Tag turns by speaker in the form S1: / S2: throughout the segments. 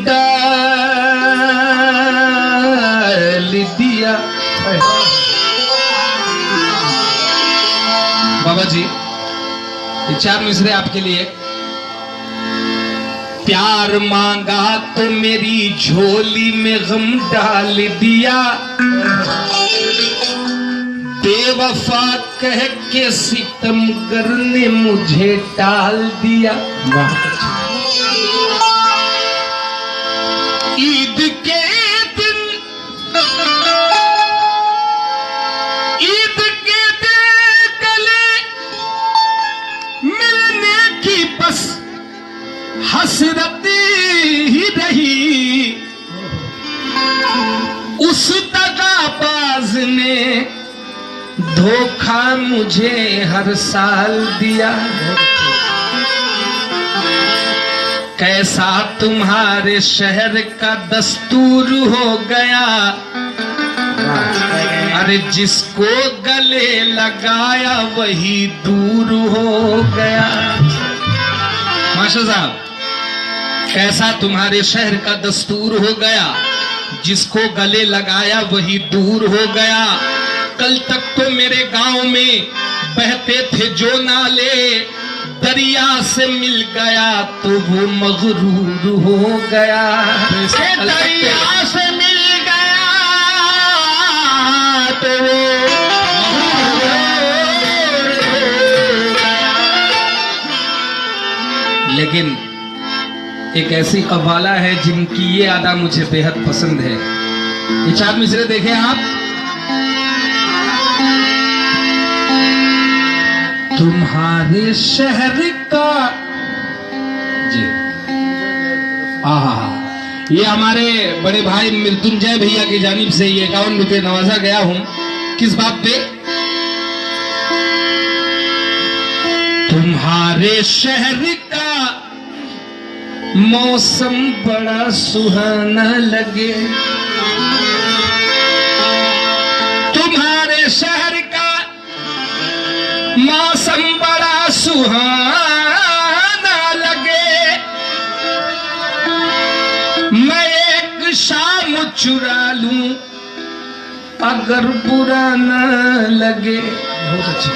S1: डाल दिया। बाबा जी ये 4 मिसरे आपके लिए। प्यार मांगा तो मेरी झोली में गम डाल दिया, बेवफा कह के सितमगर ने मुझे टाल दिया। ईद के दिन गले मिलने की बस हसरत ही रही, उस दगाबाज ने धोखा मुझे हर साल दिया। कैसा तुम्हारे शहर का दस्तूर हो गया, अरे जिसको गले लगाया वही दूर हो गया। मास्टर साहब कैसा तुम्हारे शहर का दस्तूर हो गया, जिसको गले लगाया वही दूर हो गया। कल तक तो मेरे गांव में बहते थे जो नाले, दरिया से मिल गया तो वो मगरूर हो गया।
S2: दरिया से मिल गया तो वो मगरूर हो गया।
S1: लेकिन एक ऐसी कव्वाला है जिनकी ये अदा मुझे बेहद पसंद है। ये 4 मिसरे देखें आप। तुम्हारे शहर का जी ये हमारे बड़े भाई मृत्युंजय भैया की जानिब से ये 51 रुपये नवाजा गया हूं। किस बात पे? तुम्हारे शहर का मौसम बड़ा सुहाना लगे, तुम्हारे शहर का मौसम बड़ा सुहाना लगे, मैं एक शाम चुरा लूं अगर बुरा न लगे। बहुत अच्छा।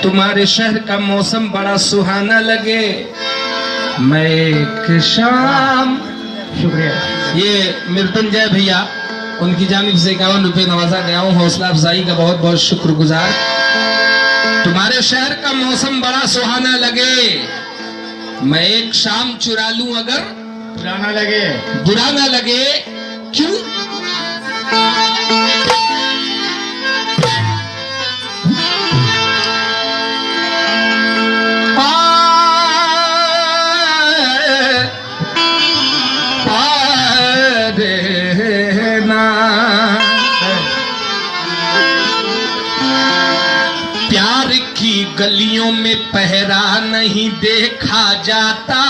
S1: तुम्हारे शहर का मौसम बड़ा सुहाना लगे, मैं एक शाम। शुक्रिया। ये मृत्युंजय भैया उनकी जानिब से 51 रुपये नवाजा गया हूँ। हौसला अफजाई का बहुत बहुत शुक्रगुजार। तुम्हारे शहर का मौसम बड़ा सुहाना लगे, मैं एक शाम चुरा लूं अगर
S2: बुरा ना लगे।
S1: बुरा ना लगे। क्यों? प्यार की गलियों में पहरा नहीं देखा जाता,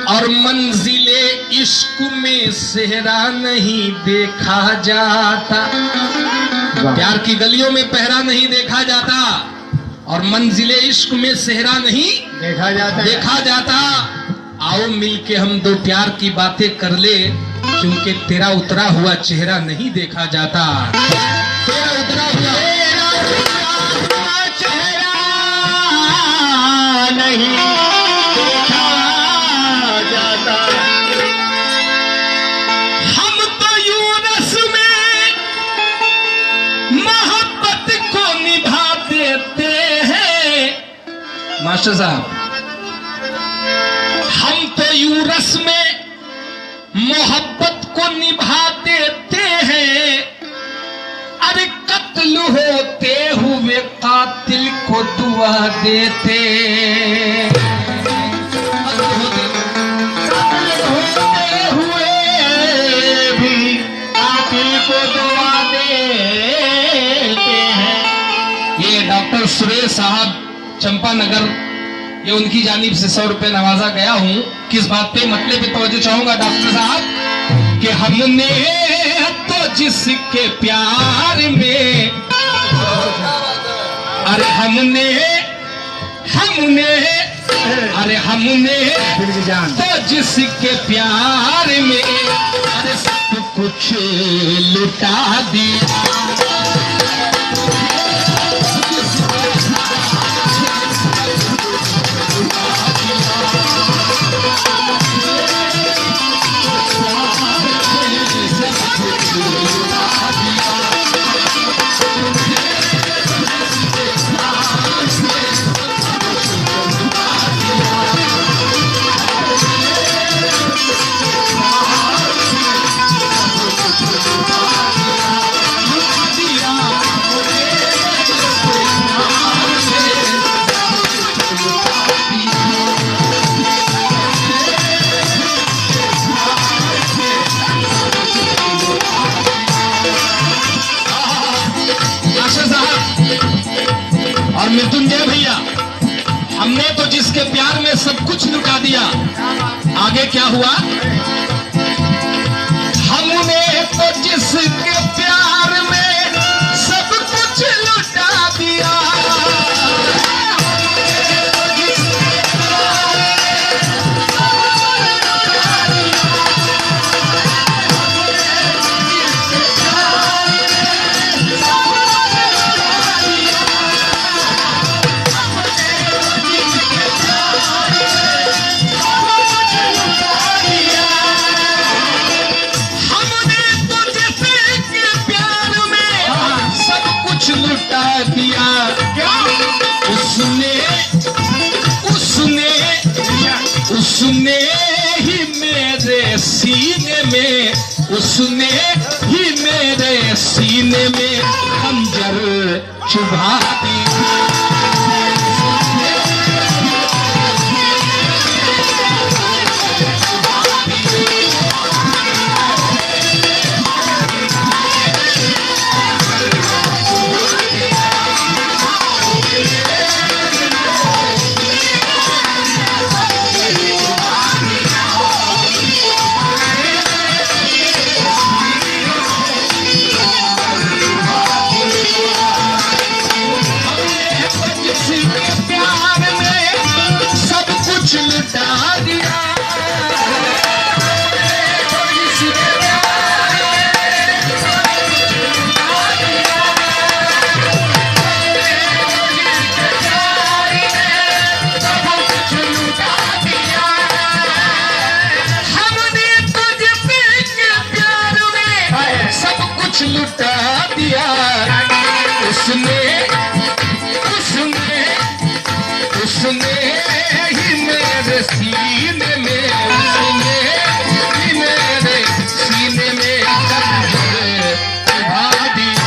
S1: और मंजिले इश्क में सेहरा नहीं देखा जाता। प्यार की गलियों में पहरा नहीं देखा जाता, और मंजिले इश्क में सेहरा नहीं देखा जाता। आओ मिलके हम दो प्यार की बातें कर ले, क्योंकि तेरा उतरा हुआ चेहरा नहीं देखा जाता। तेरा उतरा हुआ
S2: चेहरा नहीं देखा जाता।
S1: हम तो यूं रस्म मोहब्बत को निभा देते हैं। मास्टर साहब हम तो यूं रस्म मोहब्बत को निभा देते हैं, अरे कत्ल होते हुए कातिल को दुआ देते।
S2: होते हुए भी कातिल को दुआ देते हैं।
S1: ये डॉक्टर सुरेश साहब चंपानगर, ये उनकी जानिब से 100 रुपये नवाजा गया हूं। किस बात पे? मतलब पे तवज्जो चाहूंगा डॉक्टर साहब कि हमने तो जिसके प्यार में, अरे हमने अरे हमने
S2: दिल की जान
S1: तो जिसके प्यार में अरे सब कुछ लुटा दिया। आशा साहब और मृत्युंजय भैया, हमने तो जिसके प्यार में सब कुछ लुटा दिया, आगे क्या हुआ? हमने तो जिसके प्यार में सब कुछ लुटा दिया। लुटा दिया उसने उसने उसने ही मेरे सीने में उसने ही मेरे सीने में खंजर चुभा दिया। लुटा दिया उसने उसने उसने ही मेरे सीने में उसने ही मेरे सीने में खंजर चुभा दिया।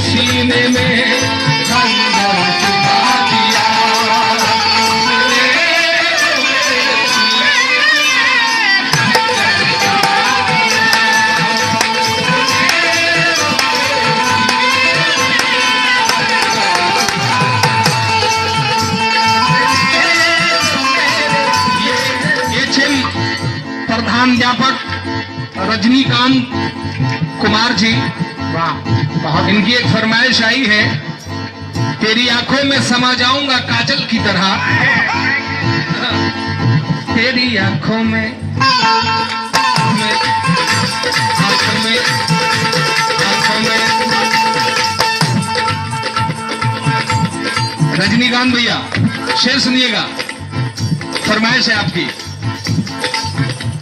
S1: सीने में खंजर चुभा दिया। ये थे प्रधानाध्यापक रजनीकांत कुमार जी। वाह, इनकी एक फरमाइश आई है, तेरी आंखों में समा जाऊंगा काजल की तरह, तेरी आंखों में आंखों में आंखों में। रजनीकांत भैया शेर सुनिएगा, फरमाइश है आपकी।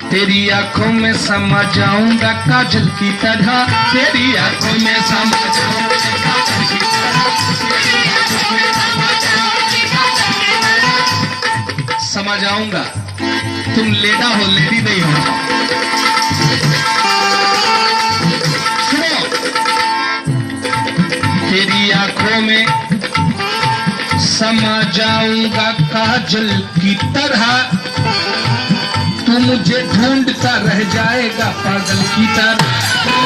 S1: तेरी आंखों में समा जाऊंगा काजल की तरह, तेरी आंखों में समा जाऊंगा काजल की तरह। समा जाऊंगा, तुम लेडा हो लेडी नहीं हो। सुनो, तेरी आंखों में समा जाऊंगा काजल की तरह, तू मुझे ढूंढता रह जाएगा पागल की तरह।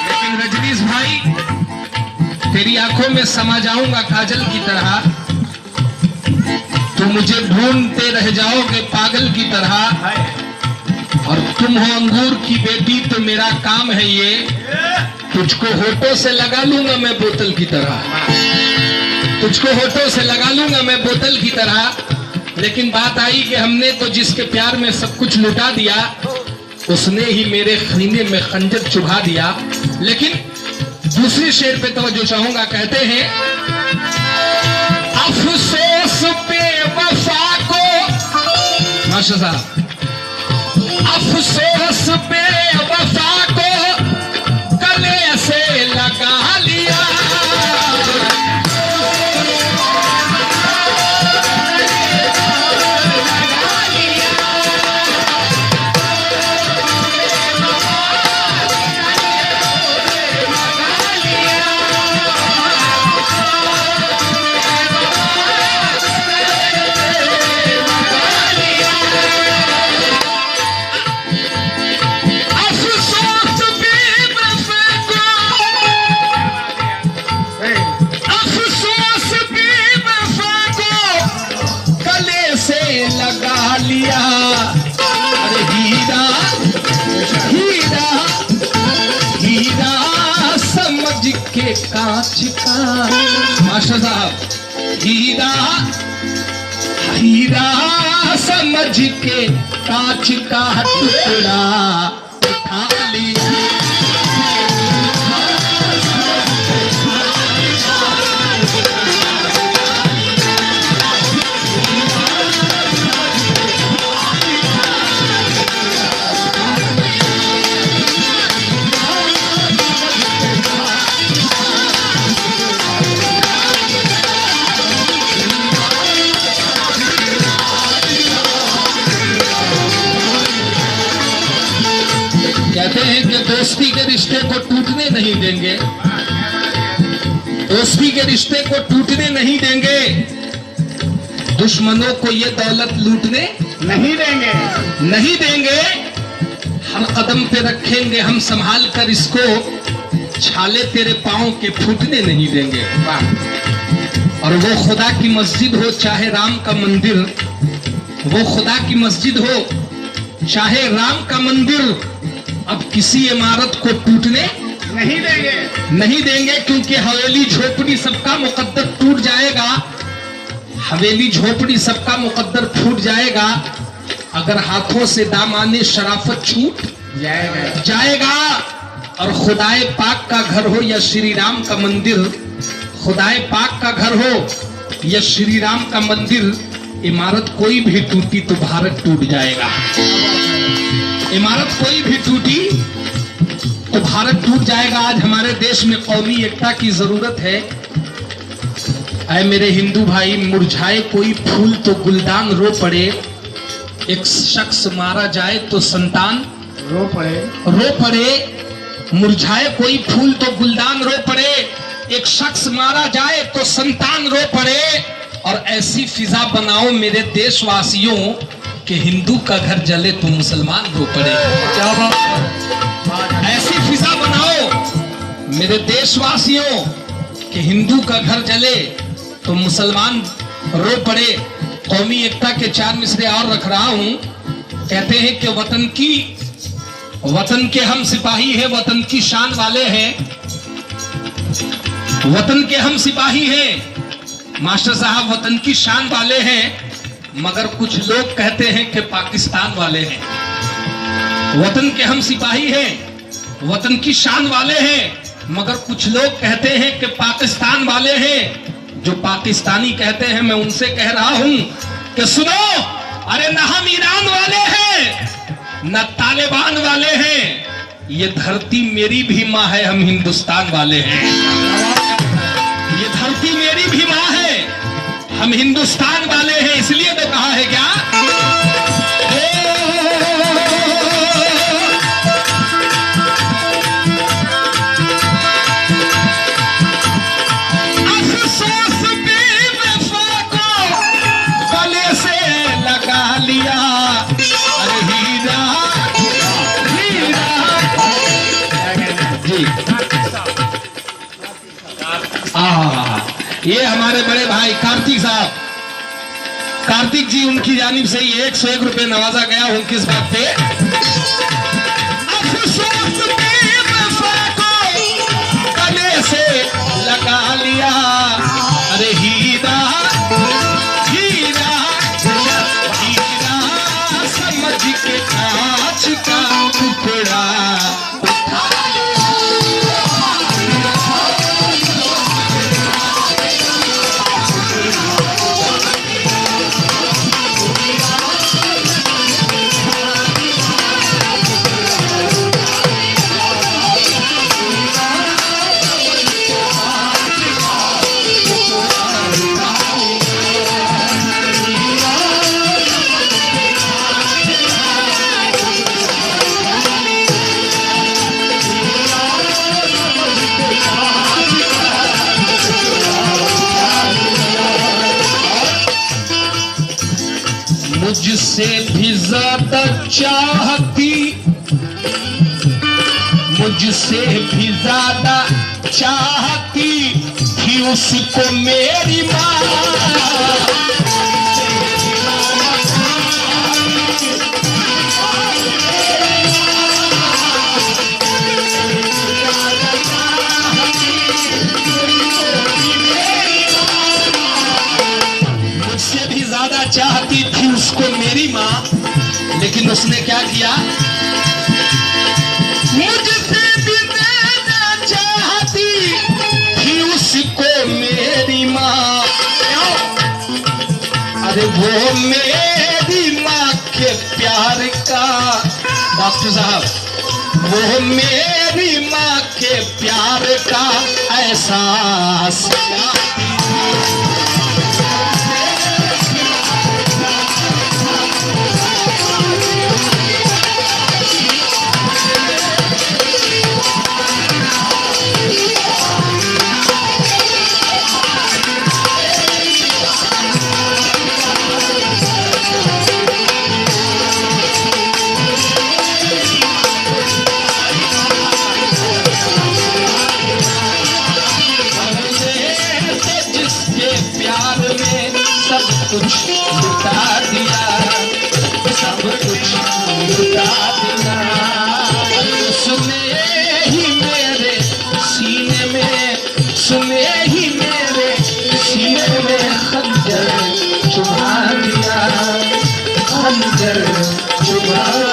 S1: लेकिन रजनीश भाई, तेरी आंखों में समा जाऊंगा काजल की तरह, तुम मुझे ढूंढते रह जाओगे पागल की तरह, और तुम हो अंगूर की बेटी तो मेरा काम है ये, तुझको होठों से लगा लूंगा मैं बोतल की तरह, तुझको होठों से लगा लूंगा मैं बोतल की तरह। लेकिन बात आई कि हमने तो जिसके प्यार में सब कुछ लुटा दिया, उसने ही मेरे सीने में खंजर चुभा दिया। लेकिन दूसरे शेर पे तवज्जो चाहूंगा, कहते हैं अफसोस पे वफा को, मास्टर साहब, अफसोस पे वफा को गले से लगा लिया, लगा लिया। अरे हीरा हीरा हीरा समझ के कांच का, मास्टर साहब, हीरा हीरा समझ के कांच का टुकड़ा उठा लिया। कहते हैं कि दोस्ती के रिश्ते को टूटने नहीं देंगे, दोस्ती के रिश्ते को टूटने नहीं देंगे, दुश्मनों को ये दौलत लूटने
S2: नहीं देंगे,
S1: नहीं देंगे, हर कदम पे रखेंगे हम संभाल कर इसको, छाले तेरे पांव के फूटने नहीं देंगे। और वो खुदा की मस्जिद हो चाहे राम का मंदिर, वो खुदा की मस्जिद हो चाहे राम का मंदिर, अब किसी इमारत को टूटने
S2: नहीं देंगे,
S1: नहीं देंगे, क्योंकि हवेली झोपड़ी सबका मुकद्दर टूट जाएगा, हवेली झोपड़ी सबका मुकद्दर फूट जाएगा अगर हाथों से दामाने शराफत छूट जाएगा। और खुदाए पाक का घर हो या श्री राम का मंदिर, खुदाए पाक का घर हो या श्री राम का मंदिर, इमारत कोई भी टूटी तो भारत टूट जाएगा। इमारत कोई भी टूटी तो भारत टूट जाएगा। आज हमारे देश में कौमी एकता की जरूरत है। ऐ मेरे हिंदू भाई, मुरझाए कोई फूल तो गुलदान रो पड़े, एक शख्स मारा जाए तो संतान
S2: रो पड़े,
S1: मुरझाए कोई फूल तो गुलदान रो पड़े, एक शख्स मारा जाए तो संतान रो पड़े। और ऐसी फिजा बनाओ मेरे देशवासियों कि हिंदू का घर जले तो मुसलमान रो पड़े। ऐसी फिजा बनाओ मेरे देशवासियों कि हिंदू का घर जले तो मुसलमान रो पड़े। कौमी एकता के 4 मिसरे और रख रहा हूं। कहते हैं कि वतन के हम सिपाही हैं, वतन की शान वाले हैं, वतन के हम सिपाही हैं मास्टर साहब, वतन की शान वाले हैं, मगर कुछ लोग कहते हैं कि पाकिस्तान वाले हैं। वतन के हम सिपाही हैं, वतन की शान वाले हैं, मगर कुछ लोग कहते हैं कि पाकिस्तान वाले हैं। जो पाकिस्तानी कहते हैं मैं उनसे कह रहा हूं कि सुनो, अरे न हम ईरान वाले हैं न तालिबान वाले हैं, ये धरती मेरी भी माँ है, हम हिंदुस्तान वाले हैं। ये धरती मेरी भी माँ है, हम हिंदुस्तान वाले हैं। इसलिए तो कहा है क्या, अफसोस पे ये हमारे बड़े भाई कार्तिक साहब, कार्तिक जी, उनकी जानिब से 101 रुपए नवाजा गया हूं। किस बात पे? अफसोस बेवफा को गले से लगा लिया। अरे हीरा हीरा हीरा समझ के कांच का टुकड़ा। मुझसे भी ज्यादा चाहती, मुझसे भी ज्यादा चाहती थी उसको मेरी माँ। चाहती थी उसको मेरी माँ, लेकिन उसने क्या किया? मुझसे भी ज्यादा चाहती थी उसको मेरी माँ। अरे वो मेरी माँ के प्यार का, डॉक्टर साहब, वो मेरी माँ के प्यार का एहसास कुछ लुटा दिया, सब कुछ लुटा दिया। सुने ही मेरे सीने में, सुने ही मेरे सीने में खंजर चुभा दिया, खंजर चुभा